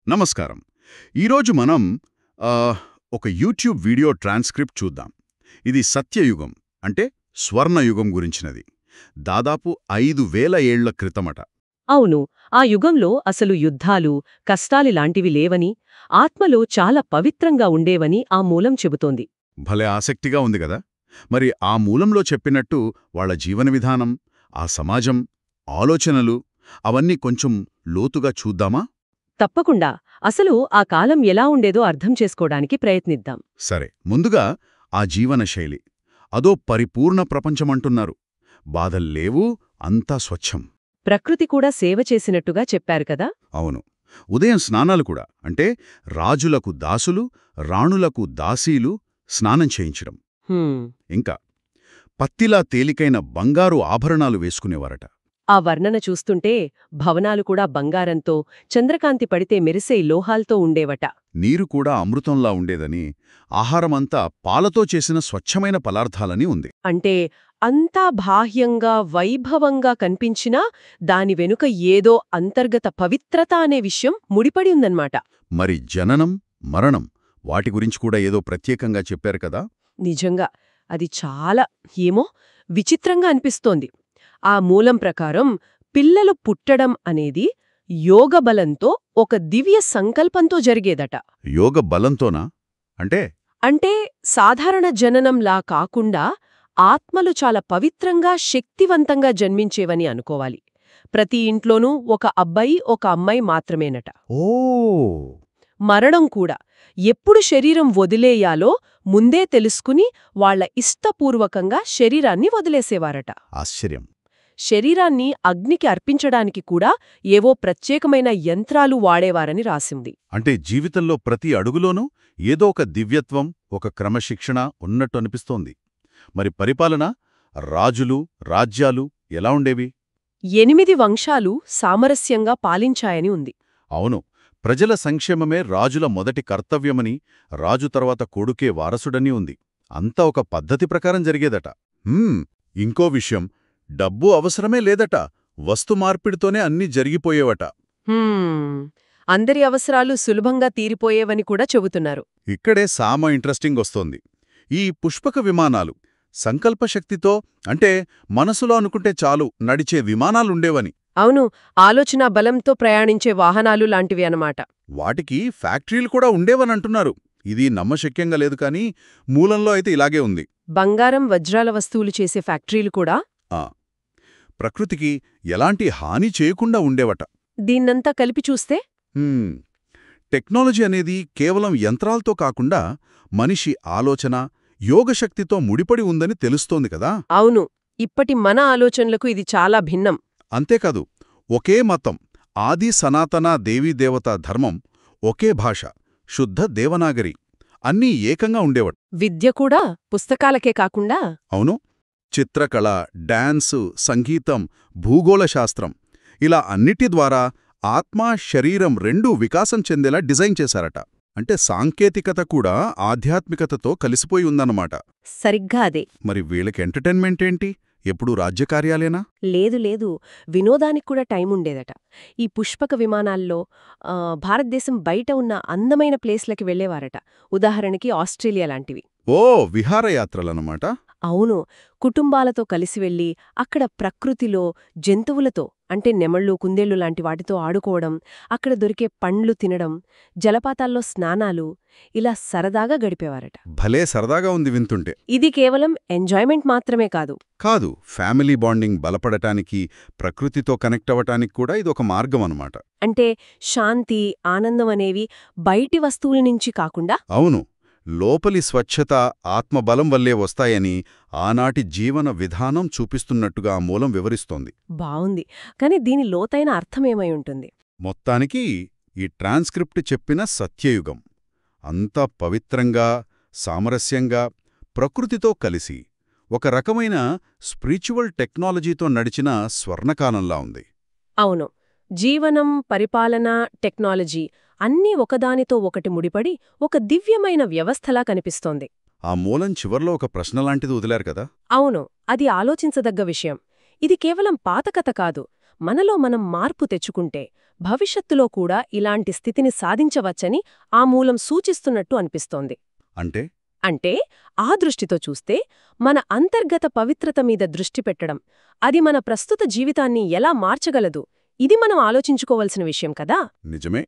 నమస్కారం. ఈరోజు మనం ఆ, ఒక యూట్యూబ్ వీడియో ట్రాన్స్క్రిప్ట్ చూద్దాం. ఇది సత్యయుగం అంటే స్వర్ణయుగం గురించినది. దాదాపు 5000 ఏళ్ల క్రితమట. అవును, ఆ యుగంలో అసలు యుద్ధాలు, కష్టాలిలాంటివి లేవని, ఆత్మలో చాలా పవిత్రంగా ఉండేవని ఆ మూలం చెబుతోంది. భలే ఆసక్తిగా ఉంది గదా. మరి ఆ మూలంలో చెప్పినట్టు వాళ్ళ జీవన విధానం, ఆ సమాజం, ఆలోచనలు అవన్నీ కొంచెం లోతుగా చూద్దామా? తప్పకుండా. అసలు ఆ కాలం ఎలా ఉండేదో అర్థం చేసుకోవడానికి ప్రయత్నిద్దాం. సరే, ముందుగా ఆ జీవనశైలి. అదో పరిపూర్ణ ప్రపంచమంటున్నారు. బాధల్లేవు, అంతా స్వచ్ఛం. ప్రకృతి కూడా సేవ చేసినట్టుగా చెప్పారు కదా. అవును. ఉదయం స్నానాలు కూడా, అంటే రాజులకు దాసులు, రాణులకు దాసీలు స్నానం చేయించడం. హ్మ్. ఇంకా పత్తిలా తేలికైన బంగారు ఆభరణాలు వేసుకునేవారట. ఆ వర్ణన చూస్తుంటే భవనాలు కూడా బంగారంతో, చంద్రకాంతి పడితే మెరిసే లోహాల్తో ఉండేవట. నీరు కూడా అమృతంలా ఉండేదని, ఆహారమంతా పాలతో చేసిన స్వచ్ఛమైన పదార్థాలని ఉంది. అంటే అంతా బాహ్యంగా, వైభవంగా కనిపించినా దాని వెనుక ఏదో అంతర్గత పవిత్రత అనే విషయం ముడిపడి ఉందన్నమాట. మరి జననం, మరణం వాటి గురించి కూడా ఏదో ప్రత్యేకంగా చెప్పారు కదా. నిజంగా అది చాలా విచిత్రంగా అనిపిస్తోంది. ఆ మూలం ప్రకారం పిల్లలు పుట్టడం అనేది యోగబలంతో, ఒక దివ్య సంకల్పంతో జరిగేదట. యోగ బలంతోనా? అంటే అంటే సాధారణ జననంలా కాకుండా ఆత్మలు చాలా పవిత్రంగా, శక్తివంతంగా జన్మించేవని అనుకోవాలి. ప్రతి ఇంట్లోనూ ఒక అబ్బాయి, ఒక అమ్మాయి మాత్రమేనట. ఓ మరణం కూడా ఎప్పుడు శరీరం వదిలేయాలో ముందే తెలుసుకుని వాళ్ల ఇష్టపూర్వకంగా శరీరాన్ని వదిలేసేవారట. ఆశ్చర్యం. శరీరాన్ని అగ్నికి అర్పించడానికి కూడా ఏవో ప్రత్యేకమైన యంత్రాలు వాడేవారని రాసింది. అంటే జీవితంలో ప్రతి అడుగులోనూ ఏదో ఒక దివ్యత్వం, ఒక క్రమశిక్షణ ఉన్నట్టు అనిపిస్తోంది. మరి పరిపాలన, రాజులు, రాజ్యాలు ఎలా ఉండేవి? 8 వంశాలు సామరస్యంగా పాలించాయని ఉంది. అవును. ప్రజల సంక్షేమమే రాజుల మొదటి కర్తవ్యమని, రాజు తర్వాత కొడుకే వారసుడని ఉంది. అంతా ఒక పద్ధతి ప్రకారం జరిగేదట. ఇంకో విషయం, డబ్బు అవసరమే లేదట. వస్తు మార్పిడితోనే అన్నీ జరిగిపోయేవట. అందరి అవసరాలు సులభంగా తీరిపోయేవని కూడా చెబుతున్నారు. ఇక్కడే సామ ఇంట్రెస్టింగ్ వస్తోంది. ఈ పుష్పక విమానాలు సంకల్పశక్తితో, అంటే మనసులో అనుకుంటే చాలు నడిచే విమానాలుండేవని. అవును, ఆలోచనా బలంతో ప్రయాణించే వాహనాలు లాంటివి అన్నమాట. వాటికి ఫ్యాక్టరీలు కూడా ఉండేవనంటున్నారు. ఇది నమ్మశక్యంగా లేదు కానీ మూలంలో అయితే ఇలాగే ఉంది. బంగారం, వజ్రాల వస్తువులు చేసే ఫ్యాక్టరీలు కూడా ప్రకృతికి ఎలాంటి హాని చేయకుండా ఉండేవట. దీన్నంతా కలిపి చూస్తే టెక్నాలజీ అనేది కేవలం యంత్రాలతో కాకుండా మనిషి ఆలోచన, యోగశక్తితో ముడిపడి ఉందని తెలుస్తోంది కదా. అవును, ఇప్పటి మన ఆలోచనలకు ఇది చాలా భిన్నం. అంతేకాదు, ఒకే మతం, ఆది సనాతన దేవీదేవతా ధర్మం, ఒకే భాష, శుద్ధ దేవనాగరి అన్నీ ఏకంగా ఉండేవట. విద్య కూడా పుస్తకాలకే కాకుండా అవును, చిత్రకళ, డాన్సు, సంగీతం, భూగోళశాస్త్రం ఇలా అన్నిటి ద్వారా ఆత్మ, శరీరం రెండూ వికాసం చెందేలా డిజైన్ చేశారట. అంటే సాంకేతికత కూడా ఆధ్యాత్మికతతో కలిసిపోయి ఉందన్నమాట. సరిగ్గా అదే. మరి వీళ్ళకి ఎంటర్టైన్మెంట్ ఏంటి? ఎప్పుడూ రాజ్యకార్యాలేనా? లేదు, వినోదానికి కూడా టైం ఉండేదట. ఈ పుష్పక విమానాల్లో భారతదేశం బయట ఉన్న అందమైన ప్లేస్లకి వెళ్లేవారట. ఉదాహరణకి ఆస్ట్రేలియా లాంటివి. ఓ, విహారయాత్రలన్నమాట. అవును, కుటుంబాలతో కలిసి వెళ్లి అక్కడ ప్రకృతిలో జంతువులతో, అంటే నెమళ్ళు, కుందేళ్లు లాంటి వాటితో ఆడుకోవడం, అక్కడ దొరికే పండ్లు తినడం, జలపాతాల్లో స్నానాలు, ఇలా సరదాగా గడిపేవారట. భలే సరదాగా ఉంది వింటుంటే. ఇది కేవలం ఎంజాయ్మెంట్ మాత్రమే కాదు, ఫ్యామిలీ బాండింగ్ బలపడటానికి, ప్రకృతితో కనెక్ట్ అవ్వటానికి కూడా ఇదొక మార్గం అన్నమాట. అంటే శాంతి, ఆనందం అనేవి బయటి వస్తువుల నుంచి కాకుండా అవును, లోపలి స్వచ్ఛత, ఆత్మబలం వల్లే వస్తాయని ఆనాటి జీవన విధానం చూపిస్తున్నట్టుగా ఆ మూలం వివరిస్తోంది. బావుంది. కాని దీని లోతైన అర్థమేమై ఉంటుంది? మొత్తానికి ఈ ట్రాన్స్క్రిప్ట్ చెప్పిన సత్యయుగం అంతా పవిత్రంగా, సామరస్యంగా, ప్రకృతితో కలిసి ఒక రకమైన స్పిరిచువల్ టెక్నాలజీతో నడిచిన స్వర్ణకాలంలా ఉంది. అవును, జీవనం, పరిపాలన, టెక్నాలజీ అన్నీ ఒకదానితో ఒకటి ముడిపడి ఒక దివ్యమైన వ్యవస్థలా కనిపిస్తోంది. ఆ మూలం చివర్లో ఒక ప్రశ్నలాంటిది వదిలారు కదా. అవును, అది ఆలోచించదగ్గ విషయం. ఇది కేవలం పాత కథ కాదు, మనలో మనం మార్పు తెచ్చుకుంటే భవిష్యత్తులో కూడా ఇలాంటి స్థితిని సాధించవచ్చని ఆ మూలం సూచిస్తున్నట్టు అనిపిస్తోంది. అంటే అంటే ఆ దృష్టితో చూస్తే మన అంతర్గత పవిత్రత మీద దృష్టి పెట్టడం, అది మన ప్రస్తుత జీవితాన్ని ఎలా మార్చగలదు, ఇది మనం ఆలోచించుకోవలసిన విషయం కదా. నిజమే.